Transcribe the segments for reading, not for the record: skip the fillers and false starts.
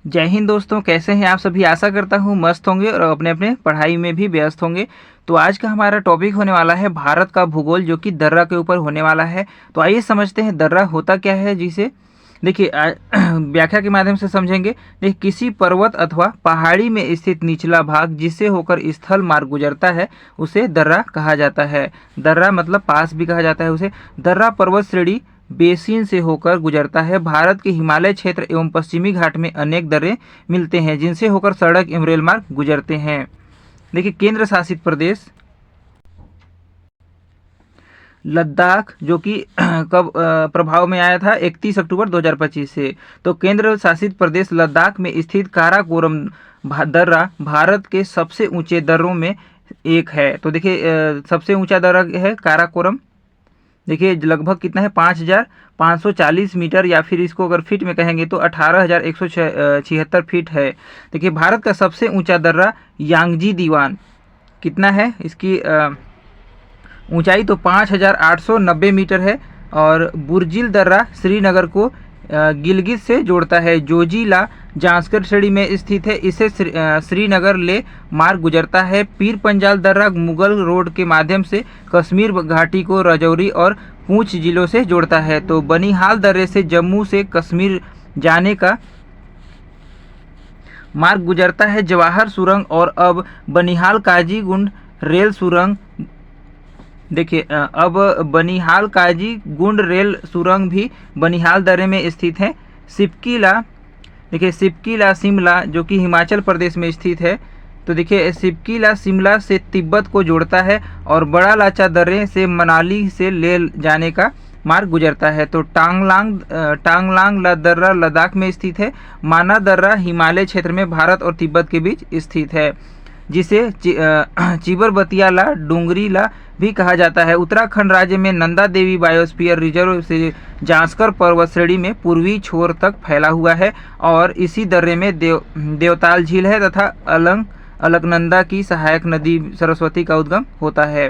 जय हिंद दोस्तों, कैसे हैं आप सभी। आशा करता हूँ मस्त होंगे और अपने अपने पढ़ाई में भी व्यस्त होंगे। तो आज का हमारा टॉपिक होने वाला है भारत का भूगोल, जो कि दर्रा के ऊपर होने वाला है। तो आइए समझते हैं दर्रा होता क्या है। जिसे देखिए व्याख्या के माध्यम से समझेंगे। देखिए, किसी पर्वत अथवा पहाड़ी में स्थित निचला भाग जिससे होकर स्थल मार्ग गुजरता है उसे दर्रा कहा जाता है। दर्रा मतलब पास भी कहा जाता है उसे। दर्रा पर्वत श्रेणी बेसिन से होकर गुजरता है। भारत के हिमालय क्षेत्र एवं पश्चिमी घाट में अनेक दर्रे मिलते हैं जिनसे होकर सड़क एवं रेल मार्ग गुजरते हैं। देखिए, केंद्र शासित प्रदेश लद्दाख, जो कि कब प्रभाव में आया था 31 अक्टूबर 2025 से। तो केंद्र शासित प्रदेश लद्दाख में स्थित काराकोरम दर्रा भारत के सबसे ऊंचे दर्रों में एक है। तो देखिए, सबसे ऊंचा दर्रा है काराकोरम। देखिए लगभग कितना है, 5,540 मीटर, या फिर इसको अगर फीट में कहेंगे तो 18,176 फीट है। देखिए, भारत का सबसे ऊंचा दर्रा यांगजी दीवान कितना है, इसकी ऊंचाई तो 5,890 मीटर है। और बुर्जिल दर्रा श्रीनगर को गिलगित से जोड़ता है। जोजिला जांस्कर श्रेणी में स्थित है, इसे श्रीनगर ले मार्ग गुजरता है। पीर पंजाल दर्रा मुगल रोड के माध्यम से कश्मीर घाटी को राजौरी और पूंछ जिलों से जोड़ता है। तो बनिहाल दर्रे से जम्मू से कश्मीर जाने का मार्ग गुजरता है। जवाहर सुरंग और अब बनिहाल काजीगुंड रेल सुरंग, देखिए अब बनिहाल काजीगुंड रेल सुरंग भी बनिहाल दर्रे में स्थित है। सिपकीला, देखिए सिपकीला शिमला, जो कि हिमाचल प्रदेश में स्थित है। तो देखिए, सिपकीला शिमला से तिब्बत को जोड़ता है और बड़ा लाचा दर्रे से मनाली से ले जाने का मार्ग गुजरता है। तो टांगलांग दर्रा लद्दाख में स्थित है। माना दर्रा हिमालय क्षेत्र में भारत और तिब्बत के बीच स्थित है, जिसे चिबरबतियाला डोंगरीला भी कहा जाता है। उत्तराखंड राज्य में नंदा देवी बायोस्फीयर रिजर्व से जांस्कर पर्वत श्रेणी में पूर्वी छोर तक फैला हुआ है और इसी दर्रे में देवताल झील है तथा अलकनंदा की सहायक नदी सरस्वती का उद्गम होता है।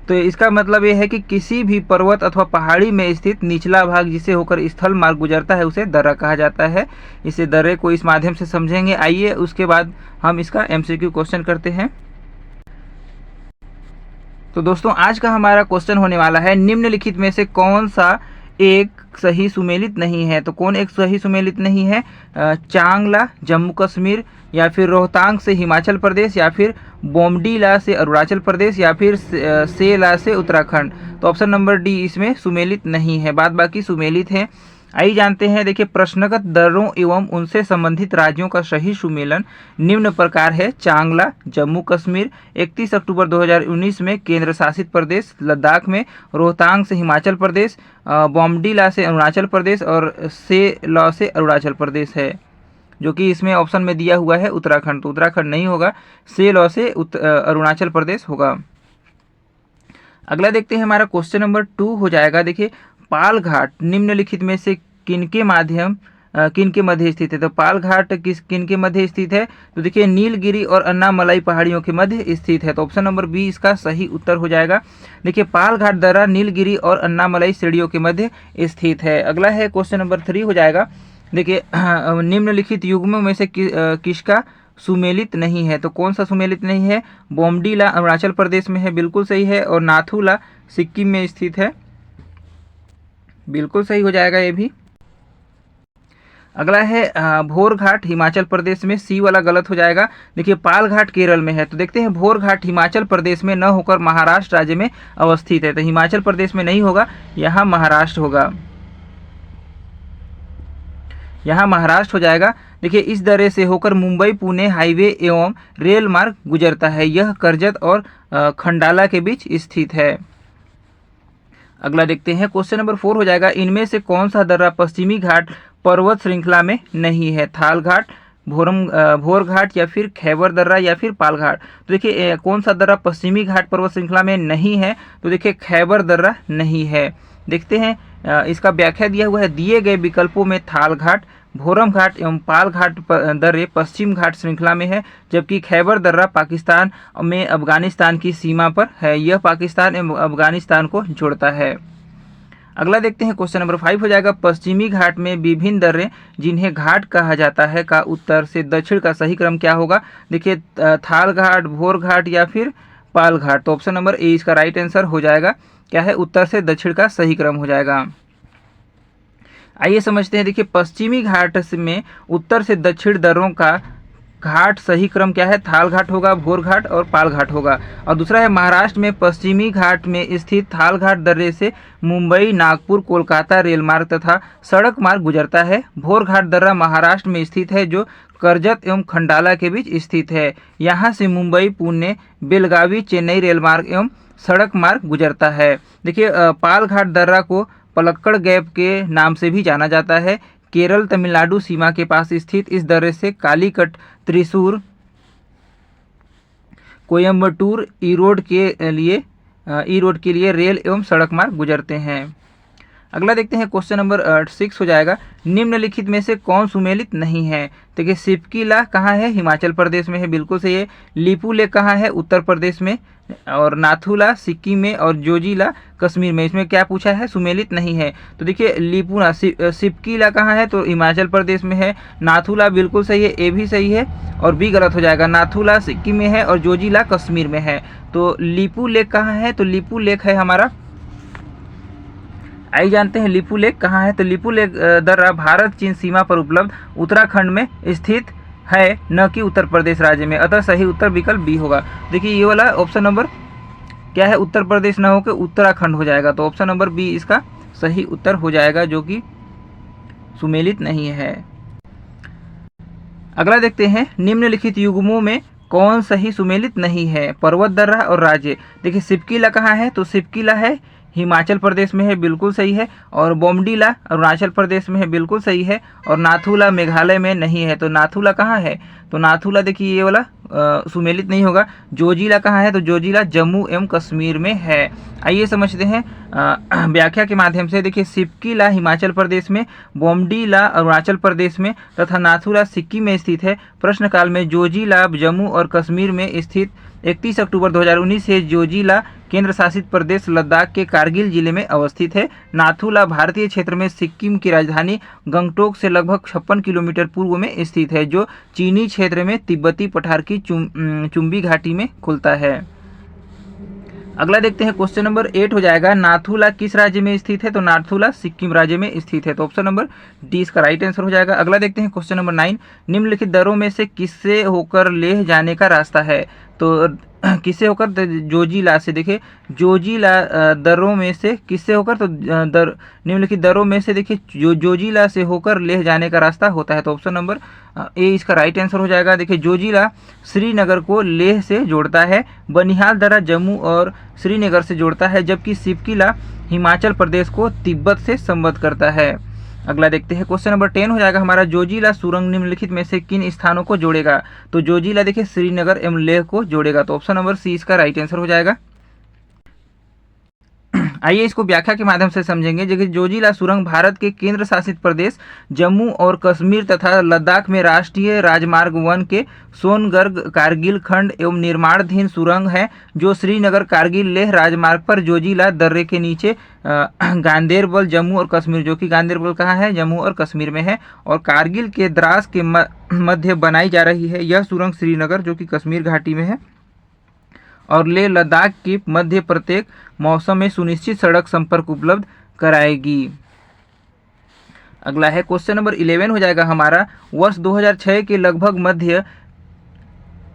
तो इसका मतलब ये है कि किसी भी पर्वत अथवा पहाड़ी में स्थित निचला भाग जिसे होकर स्थल मार्ग गुजरता है उसे दर्रा कहा जाता है। इसे दर्रे को इस माध्यम से समझेंगे। आइए उसके बाद हम इसका एमसीक्यू क्वेश्चन करते हैं। तो दोस्तों, आज का हमारा क्वेश्चन होने वाला है, निम्नलिखित में से कौन सा एक सही सुमेलित नहीं है। तो कौन एक सही सुमेलित नहीं है, चांगला जम्मू कश्मीर, या फिर रोहतांग से हिमाचल प्रदेश, या फिर बोमडीला से अरुणाचल प्रदेश, या फिर सेला से उत्तराखंड। तो ऑप्शन नंबर डी इसमें सुमेलित नहीं है, बाद बाकी सुमेलित हैं। आइए जानते हैं। देखिए, प्रश्नगत दर्रों एवं उनसे संबंधित राज्यों का सही सुमेलन निम्न प्रकार है। चांगला जम्मू कश्मीर 31 अक्टूबर 2019 में केंद्र शासित प्रदेश लद्दाख में, रोहतांग से हिमाचल प्रदेश, बोमडीला से अरुणाचल प्रदेश और सेला से अरुणाचल प्रदेश है, जो कि इसमें ऑप्शन में दिया हुआ है उत्तराखंड। तो उत्तराखंड नहीं होगा, सेला से अरुणाचल प्रदेश होगा। अगला देखते हैं, हमारा क्वेश्चन नंबर 2 हो जाएगा। देखिए, पाल घाट निम्नलिखित में से किनके मध्य स्थित है। तो पाल घाट किनके मध्य स्थित है। तो देखिए, नीलगिरी और अन्नामलाई पहाड़ियों के मध्य स्थित है। तो ऑप्शन नंबर बी इसका सही उत्तर हो जाएगा। देखिए, पाल घाट दर्रा नीलगिरी और अन्नामलाई श्रेणियों के मध्य स्थित है। अगला है क्वेश्चन नंबर 3 हो जाएगा। देखिए, निम्नलिखित युग्मों में से किसका सुमेलित नहीं है। तो कौन सा सुमेलित नहीं है, बोमडीला अरुणाचल प्रदेश में है, बिल्कुल सही है, और नाथुला सिक्किम में स्थित है, बिल्कुल सही हो जाएगा ये भी। अगला है भोर घाट हिमाचल प्रदेश में, सी वाला गलत हो जाएगा। देखिए, पाल घाट केरल में है। तो देखते हैं, भोर घाट हिमाचल प्रदेश में न होकर महाराष्ट्र राज्य में अवस्थित है। तो हिमाचल प्रदेश में नहीं होगा, यहाँ महाराष्ट्र होगा, यहाँ महाराष्ट्र हो जाएगा। देखिए, इस दर्रे से होकर मुंबई पुणे हाईवे एवं रेल मार्ग गुजरता है। यह करजत और खंडाला के बीच स्थित है। अगला देखते हैं, क्वेश्चन नंबर 4 हो जाएगा। इनमें से कौन सा दर्रा पश्चिमी घाट पर्वत श्रृंखला में नहीं है। थाल घाट, भोर घाट, या फिर खैबर दर्रा, या फिर पाल घाट। तो देखिए, कौन सा दर्रा पश्चिमी घाट पर्वत श्रृंखला में नहीं है। तो देखिए, खैबर दर्रा नहीं है। देखते हैं, इसका व्याख्या दिया हुआ है। दिए गए विकल्पों में थाल घाट, भोरम घाट एवं पाल घाट दर्रे पश्चिम घाट श्रृंखला में है, जबकि खैबर दर्रा पाकिस्तान में अफगानिस्तान की सीमा पर है। यह पाकिस्तान एवं अफगानिस्तान को जोड़ता है। अगला देखते हैं क्वेश्चन नंबर 5 हो जाएगा, पश्चिमी घाट में विभिन्न दर्रे जिन्हें घाट कहा जाता है का उत्तर से दक्षिण का सही क्रम क्या होगा। देखिए थाल घाट, भोर घाट या फिर पाल घाट। तो ऑप्शन नंबर ए इसका राइट आंसर हो जाएगा। क्या है, उत्तर से दक्षिण का सही क्रम हो जाएगा। आइए समझते हैं। देखिए पश्चिमी घाट में उत्तर से दक्षिण दर्रों का घाट सही क्रम क्या है, थाल घाट होगा, भोर घाट और पाल घाट होगा। और दूसरा है महाराष्ट्र में पश्चिमी घाट में स्थित थाल घाट दर्रे से मुंबई, नागपुर, कोलकाता रेलमार्ग तथा सड़क मार्ग गुजरता है। भोर घाट दर्रा महाराष्ट्र में स्थित है जो कर्जत एवं खंडाला के बीच स्थित है। यहाँ से मुंबई, पुणे, बेलगावी, चेन्नई रेलमार्ग एवं सड़क मार्ग गुजरता है। देखिए पाल घाट दर्रा को पलक्कड़ गैप के नाम से भी जाना जाता है। केरल तमिलनाडु सीमा के पास स्थित इस दर्रे से कालीकट, त्रिशूर, कोयम्बटूर, ईरोड के लिए रेल एवं सड़क मार्ग गुजरते हैं। अगला देखते हैं क्वेश्चन नंबर 6 हो जाएगा, निम्नलिखित में से कौन सुमेलित नहीं है। देखिए सिपकीला कहाँ है, हिमाचल प्रदेश में है, बिल्कुल सही है। लिपू लेक कहाँ है, उत्तर प्रदेश में। और नाथुला सिक्किम में और जोजिला कश्मीर में। इसमें क्या पूछा है, सुमेलित नहीं है। तो देखिए लिपुना सिपकीला कहाँ है, तो हिमाचल प्रदेश में है। नाथुला बिल्कुल सही है, ए भी सही है और बी गलत हो जाएगा। नाथुला सिक्किम में है और जोजिला कश्मीर में है। तो लिपू लेक कहाँ है, तो लिपू लेक है हमारा, आइए जानते हैं लिपू लेक कहाँ है। तो लिपू लेक दर्रा भारत चीन सीमा पर उपलब्ध उत्तराखंड में स्थित है, न कि उत्तर प्रदेश राज्य में। अतः सही उत्तर विकल्प बी होगा। देखिए ये वाला ऑप्शन नंबर क्या है, उत्तर प्रदेश न होकर उत्तराखंड हो जाएगा। तो ऑप्शन नंबर बी इसका सही उत्तर हो जाएगा, जो कि सुमेलित नहीं है। अगला देखते हैं, निम्नलिखित युग्मों में कौन सही सुमेलित नहीं है, पर्वत दर्रा और राज्य। देखिए सिपकीला कहाँ है, तो सिपकीला है हिमाचल प्रदेश में है, बिल्कुल सही है। और बोमडीला अरुणाचल प्रदेश में है, बिल्कुल सही है। और नाथुला मेघालय में नहीं है। तो नाथुला कहाँ है, तो नाथुला देखिए ये वाला सुमेलित नहीं होगा। जोजिला कहाँ है, तो जोजिला जम्मू एवं कश्मीर में है। आइए समझते हैं व्याख्या के माध्यम से। देखिए सिपकीला हिमाचल प्रदेश में, बोमडीला अरुणाचल प्रदेश में तथा नाथुला सिक्किम में स्थित है। प्रश्नकाल में जोजिला जम्मू और कश्मीर में स्थित। 31 अक्टूबर 2019 से जोजिला केंद्र शासित प्रदेश लद्दाख के कारगिल जिले में अवस्थित है। नाथुला भारतीय क्षेत्र में सिक्किम की राजधानी गंगटोक से लगभग 56 किलोमीटर पूर्व में स्थित है, जो चीनी क्षेत्र में तिब्बती पठार की चुंबी घाटी में खुलता है। अगला देखते हैं क्वेश्चन नंबर 8 हो जाएगा, नाथुला किस राज्य में स्थित है, तो नाथुला सिक्किम राज्य में स्थित है। तो ऑप्शन नंबर डी इसका राइट आंसर हो जाएगा। अगला देखते हैं क्वेश्चन नंबर 9, निम्नलिखित दर्रों में से किससे होकर लेह जाने का रास्ता है। तो किससे होकर, जोजिला से। देखिए जोजिला दर्रों में से किससे होकर, तो निम्नलिखित दर्रों में से देखिए जोजिला से होकर लेह जाने का रास्ता होता है। तो ऑप्शन नंबर ए इसका राइट आंसर हो जाएगा। देखिए जोजिला श्रीनगर को लेह से जोड़ता है, बनिहाल दर्रा जम्मू और श्रीनगर से जोड़ता है, जबकि सिपकीला हिमाचल प्रदेश को तिब्बत से संबद्ध करता है। अगला देखते हैं क्वेश्चन नंबर 10 हो जाएगा हमारा, जोजिला सुरंग निम्नलिखित में से किन स्थानों को जोड़ेगा। तो जोजिला देखिए श्रीनगर एवं लेह को जोड़ेगा। तो ऑप्शन नंबर सी इसका राइट आंसर हो जाएगा। आइए इसको व्याख्या के माध्यम से समझेंगे। देखिए जोजिला सुरंग भारत के केंद्र शासित प्रदेश जम्मू और कश्मीर तथा लद्दाख में राष्ट्रीय राजमार्ग 1 के सोनगढ़ कारगिल खंड एवं निर्माणाधीन सुरंग है, जो श्रीनगर कारगिल लेह राजमार्ग पर जोजिला दर्रे के नीचे गांदेरबल जम्मू और कश्मीर, जो कि गांदेरबल कहाँ है, जम्मू और कश्मीर में है, और कारगिल के द्रास के मध्य बनाई जा रही है। यह सुरंग श्रीनगर, जो कि कश्मीर घाटी में है, और लेह लद्दाख के मध्य प्रत्येक मौसम में सुनिश्चित सड़क संपर्क उपलब्ध कराएगी। अगला है क्वेश्चन नंबर 11 हो जाएगा हमारा, वर्ष 2006 के लगभग मध्य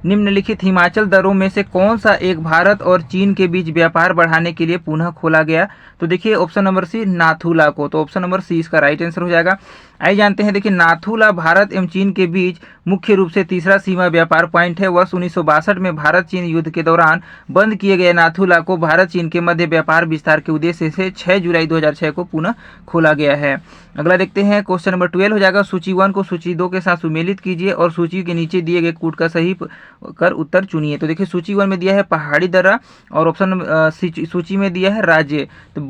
निम्नलिखित हिमाचल दर्रों में से कौन सा एक भारत और चीन के बीच व्यापार बढ़ाने के लिए पुनः खोला गया। तो देखिए ऑप्शन नंबर सी नाथुला को। तो ऑप्शन नंबर सी इसका राइट आंसर हो जाएगा। आइए जानते हैं, देखिए नाथुला भारत एवं चीन के बीच मुख्य रूप से तीसरा सीमा व्यापार पॉइंट है। वर्ष 1962 में भारत चीन युद्ध के दौरान बंद किए गए नाथुला को भारत चीन के मध्य व्यापार विस्तार के उद्देश्य से 6 जुलाई 2006 को पुनः खोला गया है। अगला देखते हैं क्वेश्चन नंबर 12 हो जाएगा, सूची 1 को सूची 2 के साथ सुमेलित कीजिए और सूची के नीचे दिए गए कूट का सही कर उत्तर चुनिए। तो देखिए सूची 1 में दिया है पहाड़ी दर्रा और ऑप्शन सूची में दिया है राज्य। तो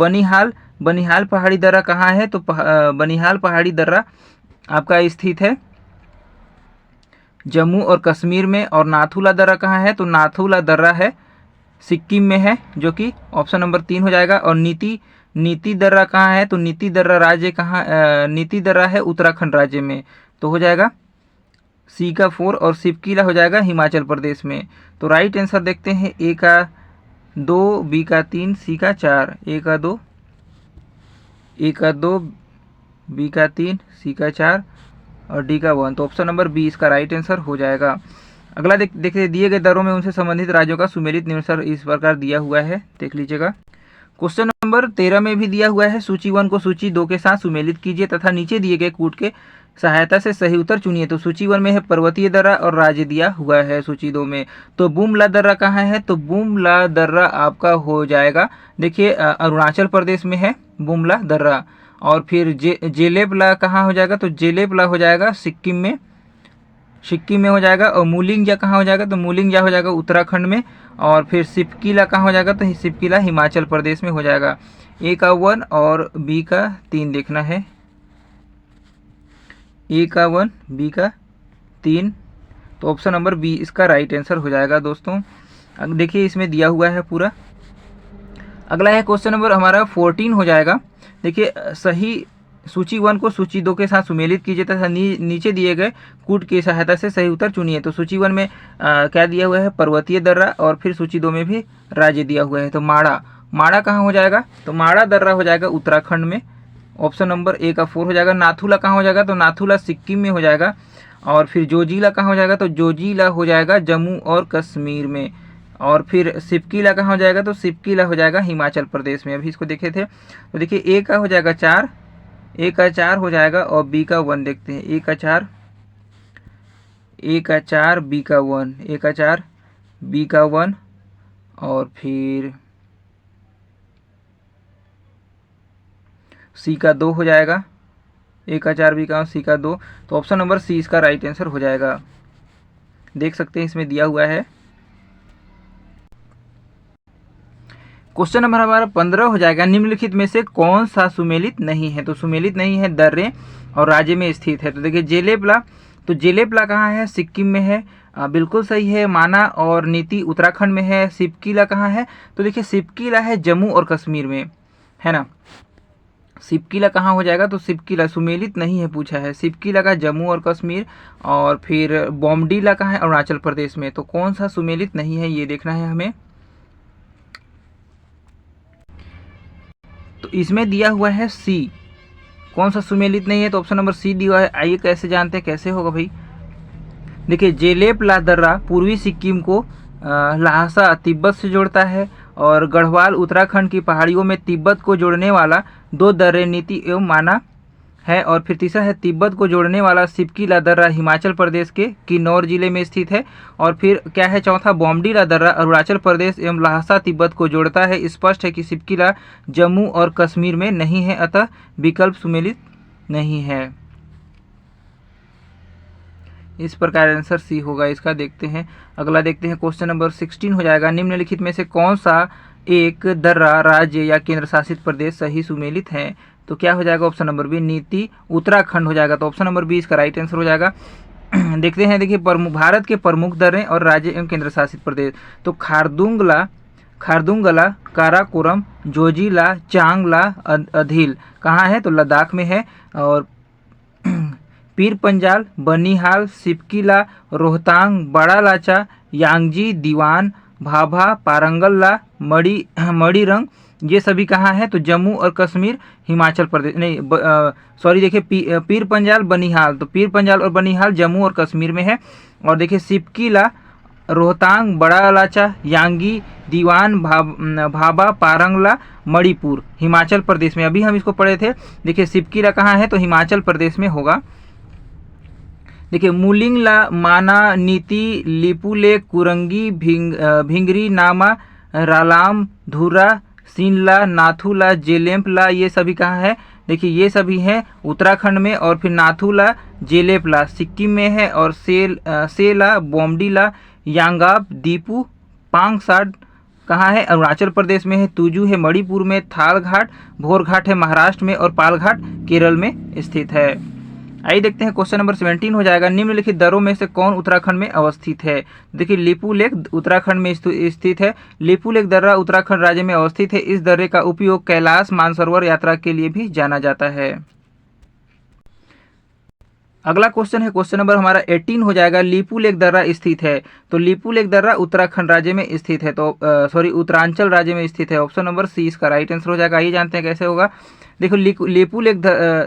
बनिहाल पहाड़ी दर्रा कहाँ है, तो बनिहाल पहाड़ी दर्रा आपका स्थित है जम्मू और कश्मीर में। और नाथुला दर्रा कहाँ है, तो नाथुला दर्रा है सिक्किम में है, जो कि ऑप्शन नंबर 3 हो जाएगा। और नीति दर्रा कहाँ है, तो नीति दर्रा राज्य कहाँ, नीति दर्रा है उत्तराखंड राज्य में, तो हो जाएगा सी का 4 और सिपकीला हो जाएगा हिमाचल प्रदेश में। तो राइट आंसर देखते हैं, ए का 2, बी का 3, सी का 4, ए का 2, बी का 3, सी का 4 और डी का 1। तो ऑप्शन नंबर बी इसका राइट आंसर हो जाएगा। अगला देखिए, दिए गए दरों में उनसे संबंधित राज्यों का सुमेलित निम्नानुसार इस प्रकार दिया हुआ है, देख लीजिएगा। क्वेश्चन नंबर 13 में भी दिया हुआ है, सूची 1 को सूची 2 के साथ सुमेलित कीजिए तथा नीचे दिए गए कूट के सहायता से सही उत्तर चुनिए। तो सूची 1 में है पर्वतीय दर्रा और राज्य दिया हुआ है सूची 2 में। तो बुमला दर्रा कहाँ है, तो बुमला दर्रा आपका हो जाएगा, देखिए अरुणाचल प्रदेश में है बुमला दर्रा। और फिर जेलेपला कहाँ हो जाएगा, तो जेलेपला हो जाएगा सिक्किम में हो जाएगा। और मूलिंगजा कहाँ हो जाएगा, तो मूलिंगजा हो जाएगा उत्तराखंड में। और फिर सिपकीला कहाँ हो जाएगा, तो सिपकीला हिमाचल प्रदेश में हो जाएगा। ए का 1 और बी का 3 देखना है, ए का 1, बी का 3, तो ऑप्शन नंबर बी इसका राइट आंसर हो जाएगा दोस्तों। अब देखिए इसमें दिया हुआ है पूरा। अगला है क्वेश्चन नंबर हमारा 14 हो जाएगा। देखिए सही सूची 1 को सूची 2 के साथ सुमेलित कीजिए तथा नीचे दिए गए कूट की सहायता से सही उत्तर चुनिए। तो सूची 1 में क्या दिया हुआ है, पर्वतीय दर्रा, और फिर सूची 2 में भी राज्य दिया हुआ है। तो माड़ा कहाँ हो जाएगा, तो माड़ा दर्रा हो जाएगा उत्तराखंड में, ऑप्शन नंबर ए का 4 हो जाएगा। नाथुला कहाँ हो जाएगा, तो नाथुला सिक्किम में हो जाएगा। और फिर जोजिला कहाँ हो जाएगा, तो जोजिला हो जाएगा जम्मू और कश्मीर में। और फिर सिपकीला कहाँ हो जाएगा, तो सिपकीला हो जाएगा हिमाचल प्रदेश में। अभी इसको देखे थे, तो देखिए ए का हो जाएगा 4, ए का 4 हो जाएगा और बी का 1 देखते हैं। ए का 4, बी का 1, ए का 4, बी का 1 और फिर सी का 2 हो जाएगा। ए का 4, बी का 1, सी का 2, तो ऑप्शन नंबर सी इसका राइट आंसर हो जाएगा। देख सकते हैं इसमें दिया हुआ है। क्वेश्चन नंबर हमारा 15 हो जाएगा, निम्नलिखित में से कौन सा सुमेलित नहीं है, तो सुमेलित नहीं है दर्रे और राज्य में स्थित है। तो देखिए जेलेपला, तो जेलेपला कहाँ है, सिक्किम में है, बिल्कुल सही है। माना और नीति उत्तराखंड में है। सिपकीला कहाँ है, तो देखिए सिपकीला है जम्मू और कश्मीर में, है ना। सिपकीला कहाँ हो जाएगा, तो सिपकीला सुमेलित नहीं है पूछा है, सिपकीला का जम्मू और कश्मीर। और फिर बोमडीला कहाँ है, अरुणाचल प्रदेश में। तो कौन सा सुमेलित नहीं है ये देखना है हमें। तो इसमें दिया हुआ है सी, कौन सा सुमेलित नहीं है, तो ऑप्शन नंबर सी दिया हुआ है। आइए कैसे जानते हैं, कैसे होगा भाई। देखिए जेलेपला दर्रा पूर्वी सिक्किम को ल्हासा तिब्बत से जोड़ता है और गढ़वाल उत्तराखंड की पहाड़ियों में तिब्बत को जोड़ने वाला 2 दर्रे नीति एवं माना है। और फिर तीसरा है तिब्बत को जोड़ने वाला सिपकीला दर्रा हिमाचल प्रदेश के किन्नौर जिले में स्थित है। और फिर क्या है चौथा, बोमडीला दर्रा अरुणाचल प्रदेश एवं ल्हासा तिब्बत को जोड़ता है। स्पष्ट है कि सिपकीला जम्मू और कश्मीर में नहीं है, अतः विकल्प सुमेलित नहीं है। इस प्रकार आंसर सी होगा इसका। देखते हैं अगला, देखते हैं क्वेश्चन नंबर 16 हो जाएगा, निम्नलिखित में से कौन सा एक दर्रा राज्य या केंद्र शासित प्रदेश सही सुमेलित है। तो क्या हो जाएगा, ऑप्शन नंबर बी नीति उत्तराखंड हो जाएगा। तो ऑप्शन नंबर बी इसका राइट आंसर हो जाएगा। देखते हैं, देखिए भारत के प्रमुख दर्रे और राज्य एवं केंद्र शासित प्रदेश। तो खारदुंगला, काराकोरम, जोजिला, चांगला, अधील कहाँ है, तो लद्दाख में है। और पीर पंजाल, बनिहाल, सिपकीला, रोहतांग, बड़ा लाचा, यांगजी, दीवान, भाभा, पारंगल्ला, मणिरंग, ये सभी कहाँ है, तो जम्मू और कश्मीर हिमाचल प्रदेश नहीं, सॉरी देखिए पीर पंजाल, बनिहाल, तो पीर पंजाल और बनिहाल जम्मू और कश्मीर में है। और देखिए सिपकीला, रोहतांग, बड़ा लाचा, यांगी, दीवान, भाभा, पारंगला, मणिपुर हिमाचल प्रदेश में। अभी हम इसको पढ़े थे। देखिए सिपकीला कहाँ है, तो हिमाचल प्रदेश में होगा। देखिए मूलिंगला, माना, नीति, लिपुलेख, कुरंगी, भिंगरी, नामा, रालाम, धुरा, सिनला, नाथुला, जेलेपला, ये सभी कहाँ है, देखिए ये सभी हैं उत्तराखंड में। और फिर नाथुला, जेलेपला सिक्किम में है। और सेला, बोमडीला, यांगाब, दीपू, पांगसाड कहाँ है, अरुणाचल प्रदेश में है। तुजू है मणिपुर में, थालघाट, भोरघाट है महाराष्ट्र में और पालघाट केरल में स्थित है। आइए देखते हैं क्वेश्चन नंबर 17 हो जाएगा, निम्नलिखित दर्रों में से कौन उत्तराखंड में अवस्थित है। देखिए लिपू लेक उत्तराखंड में स्थित है। लिपू लेक दर्रा उत्तराखंड राज्य में अवस्थित है। इस दर्रे का उपयोग कैलाश मानसरोवर यात्रा के लिए भी जाना जाता है। अगला क्वेश्चन है क्वेश्चन नंबर हमारा 18 हो जाएगा, लिपू लेक दर्रा स्थित है। तो लिपू लेक दर्रा उत्तराखंड राज्य में स्थित है, तो उत्तरांचल राज्य में स्थित है। ऑप्शन नंबर सी इसका राइट आंसर हो जाएगा। आइए जानते हैं कैसे होगा। देखो लिपू लेक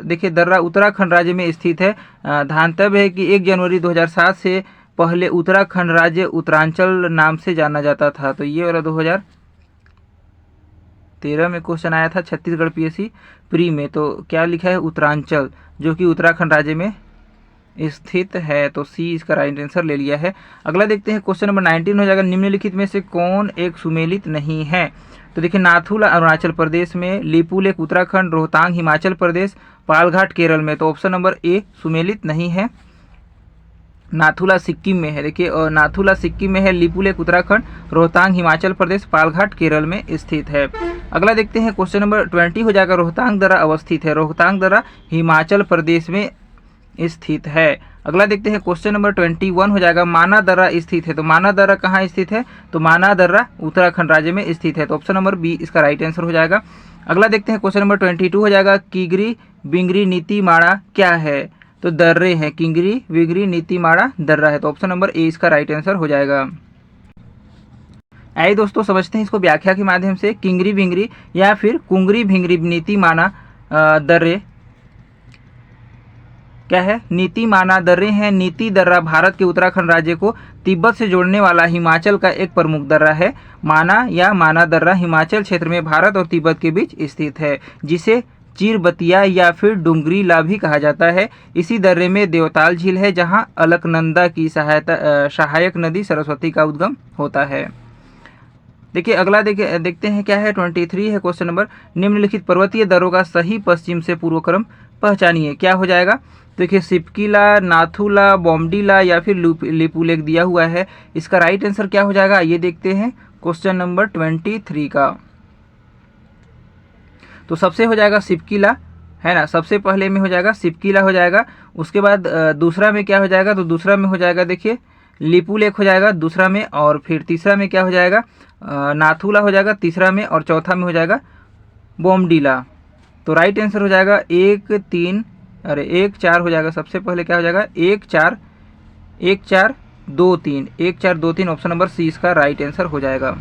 देखिए दर्रा उत्तराखंड राज्य में स्थित है। ध्यातव्य है कि 1 जनवरी 2007 से पहले उत्तराखंड राज्य उत्तरांचल नाम से जाना जाता था। तो ये वाला 2013 में क्वेश्चन आया था छत्तीसगढ़ पीएससी प्री में। तो क्या लिखा है, उत्तरांचल, जो कि उत्तराखंड राज्य में स्थित है। तो सी इसका राइट आंसर ले लिया है। अगला देखते हैं क्वेश्चन नंबर 19 हो जाएगा, निम्नलिखित में से कौन एक सुमेलित नहीं है। तो देखिए नाथुला अरुणाचल प्रदेश में, लिपू लेक उत्तराखंड, रोहतांग हिमाचल प्रदेश, पालघाट केरल में। तो ऑप्शन नंबर ए सुमेलित नहीं है। नाथुला सिक्किम में है। देखिए नाथुला सिक्किम में है, लिपू लेक उत्तराखंड, रोहतांग हिमाचल प्रदेश, पालघाट केरल में स्थित है। अगला देखते हैं क्वेश्चन नंबर 20 हो जाएगा, रोहतांग दर्रा अवस्थित है। रोहतांग दर्रा हिमाचल प्रदेश में स्थित है। अगला देखते हैं क्वेश्चन नंबर 21 हो जाएगा, माना दर्रा स्थित है। तो माना दर्रा कहाँ स्थित है, तो माना दर्रा उत्तराखंड राज्य में स्थित है। तो ऑप्शन नंबर बी इसका राइट आंसर हो जाएगा। अगला देखते हैं क्वेश्चन नंबर 22 हो जाएगा, किगरी बिंगरी नीतीमाड़ा क्या है। तो दर्रे हैं, किंगरी बिंगरी नीतीमाड़ा दर्रा है। तो ऑप्शन नंबर ए इसका राइट आंसर हो जाएगा। आइए दोस्तों समझते हैं इसको व्याख्या के माध्यम से। किंगरी बिंगरी या फिर कुंगरी भिंगरी नीतीमाना दर्रे क्या है, नीतीमाना दर्रे हैं। नीति दर्रा भारत के उत्तराखंड राज्य को तिब्बत से जोड़ने वाला हिमाचल का एक प्रमुख दर्रा है। माना या माना दर्रा हिमाचल क्षेत्र में भारत और तिब्बत के बीच स्थित है, जिसे चीरबतिया या फिर डुंगरीला भी कहा जाता है। इसी दर्रे में देवताल झील है, जहां अलकनंदा की सहायक नदी सरस्वती का उद्गम होता है। देखिए अगला देखते हैं क्या है, 23 है क्वेश्चन नंबर, निम्नलिखित पर्वतीय दर्रों का सही पश्चिम से पूर्व क्रम पहचानिए। क्या हो जाएगा, देखिए सिपकीला, नाथुला, बॉम्डीला या फिर लिपू लेक दिया हुआ है। इसका राइट आंसर क्या हो जाएगा, ये देखते हैं क्वेश्चन नंबर 23 का। तो सबसे हो जाएगा सिपकीला, है ना, सबसे पहले में हो जाएगा सिपकीला हो जाएगा। उसके बाद दूसरा में क्या हो जाएगा, तो दूसरा में हो जाएगा देखिए लिपू लेक हो जाएगा दूसरा में, और फिर तीसरा में क्या हो जाएगा, नाथुला हो जाएगा तीसरा में, और चौथा में हो जाएगा बॉम्डीला। तो राइट आंसर हो जाएगा 1 4 हो जाएगा। सबसे पहले क्या हो जाएगा 1 4 2 3 1 4 2 3। ऑप्शन नंबर सी इसका राइट आंसर हो जाएगा।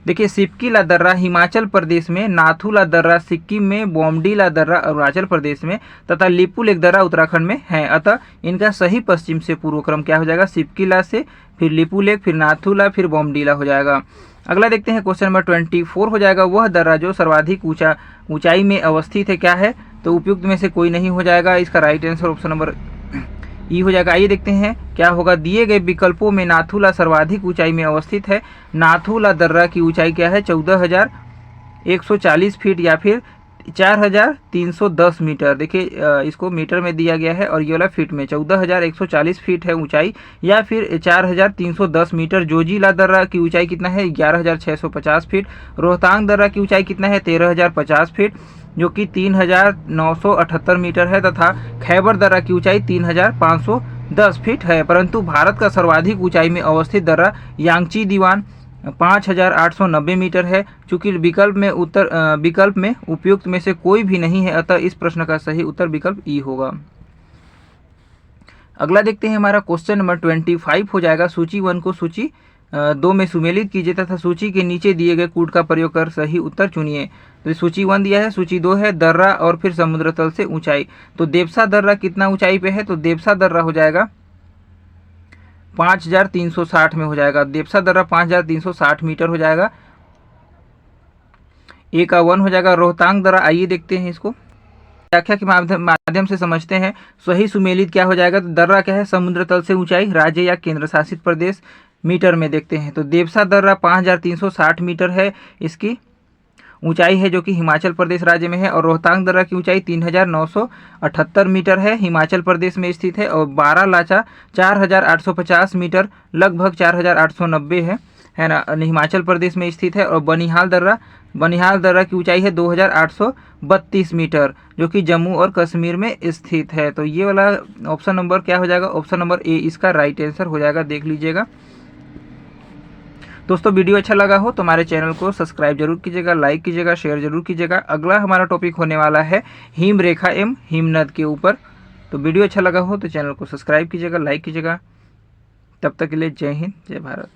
देखिए सिपकीला दर्रा हिमाचल प्रदेश में, नाथुला दर्रा सिक्किम में, बॉम्डीला दर्रा अरुणाचल प्रदेश में तथा लिपू लेक दर्रा उत्तराखंड में है। अतः इनका सही पश्चिम से पूर्व क्रम क्या हो जाएगा, सिपकीला से, फिर लिपू लेक, फिर नाथुला, फिर बॉम्डीला हो जाएगा। अगला देखते हैं क्वेश्चन नंबर 24 हो जाएगा, वह दर्रा जो सर्वाधिक ऊंचाई में अवस्थित है क्या है। तो उपयुक्त में से कोई नहीं हो जाएगा। इसका राइट आंसर ऑप्शन नंबर ई हो जाएगा। आइए देखते हैं क्या होगा, दिए गए विकल्पों में नाथुला सर्वाधिक ऊंचाई में अवस्थित है। नाथुला दर्रा की ऊंचाई क्या है, 14,140 फीट या फिर 4,310 मीटर। देखिए इसको मीटर में दिया गया है और ये वाला फीट में, 14,140 फीट है ऊंचाई या फिर 4,310 मीटर। जोजिला दर्रा की ऊंचाई कितना है, 11,650 फीट। रोहतांग दर्रा की ऊंचाई कितना है, 13,050 फीट जो कि 3,978 मीटर है, तथा खैबर दर्रा की ऊंचाई 3,510 फीट है। परंतु भारत का सर्वाधिक ऊंचाई में अवस्थित दर्रा यांगची दीवान 5,890 मीटर है। चूंकि विकल्प में उपयुक्त में से कोई भी नहीं है, अतः इस प्रश्न का सही उत्तर विकल्प ई होगा। अगला देखते हैं हमारा क्वेश्चन नंबर 25 हो जाएगा, सूची 1 को सूची 2 में सुमेलित कीजिए तथा सूची के नीचे दिए गए कूट का प्रयोग कर सही उत्तर चुनिए। तो सूची 1 दिया है, सूची 2 है दर्रा और फिर समुद्र तल से ऊंचाई। तो देवसा दर्रा कितना ऊंचाई पे है, तो देवसा दर्रा हो जाएगा 5,360 में हो जाएगा। देवसा दर्रा 5,360 मीटर हो जाएगा। ए का 1 हो जाएगा। रोहतांग दर्रा, आइए देखते हैं इसको व्याख्या के माध्यम से समझते हैं। सही सुमेलित क्या हो जाएगा, तो दर्रा क्या है, समुद्र तल से ऊंचाई, राज्य या केंद्र शासित प्रदेश, मीटर में देखते हैं। तो देवसा दर्रा 5,360 मीटर है इसकी ऊंचाई है, जो कि हिमाचल प्रदेश राज्य में है। और रोहतांग दर्रा की ऊंचाई 3,978 मीटर है, हिमाचल प्रदेश में स्थित है। और बारालाचा 4,850 मीटर, लगभग 4,890 है है ना, हिमाचल प्रदेश में स्थित है। और बनिहाल दर्रा की ऊंचाई है 2832 मीटर, जो कि जम्मू और कश्मीर में स्थित है। तो ये वाला ऑप्शन नंबर क्या हो जाएगा, ऑप्शन नंबर ए इसका राइट आंसर हो जाएगा, देख लीजिएगा। दोस्तों वीडियो अच्छा लगा हो तो हमारे चैनल को सब्सक्राइब जरूर कीजिएगा, लाइक कीजिएगा, शेयर जरूर कीजिएगा। अगला हमारा टॉपिक होने वाला है हिम रेखा एवं हिमनद के ऊपर। तो वीडियो अच्छा लगा हो तो चैनल को सब्सक्राइब कीजिएगा, लाइक कीजिएगा। तब तक के लिए जय हिंद, जय भारत।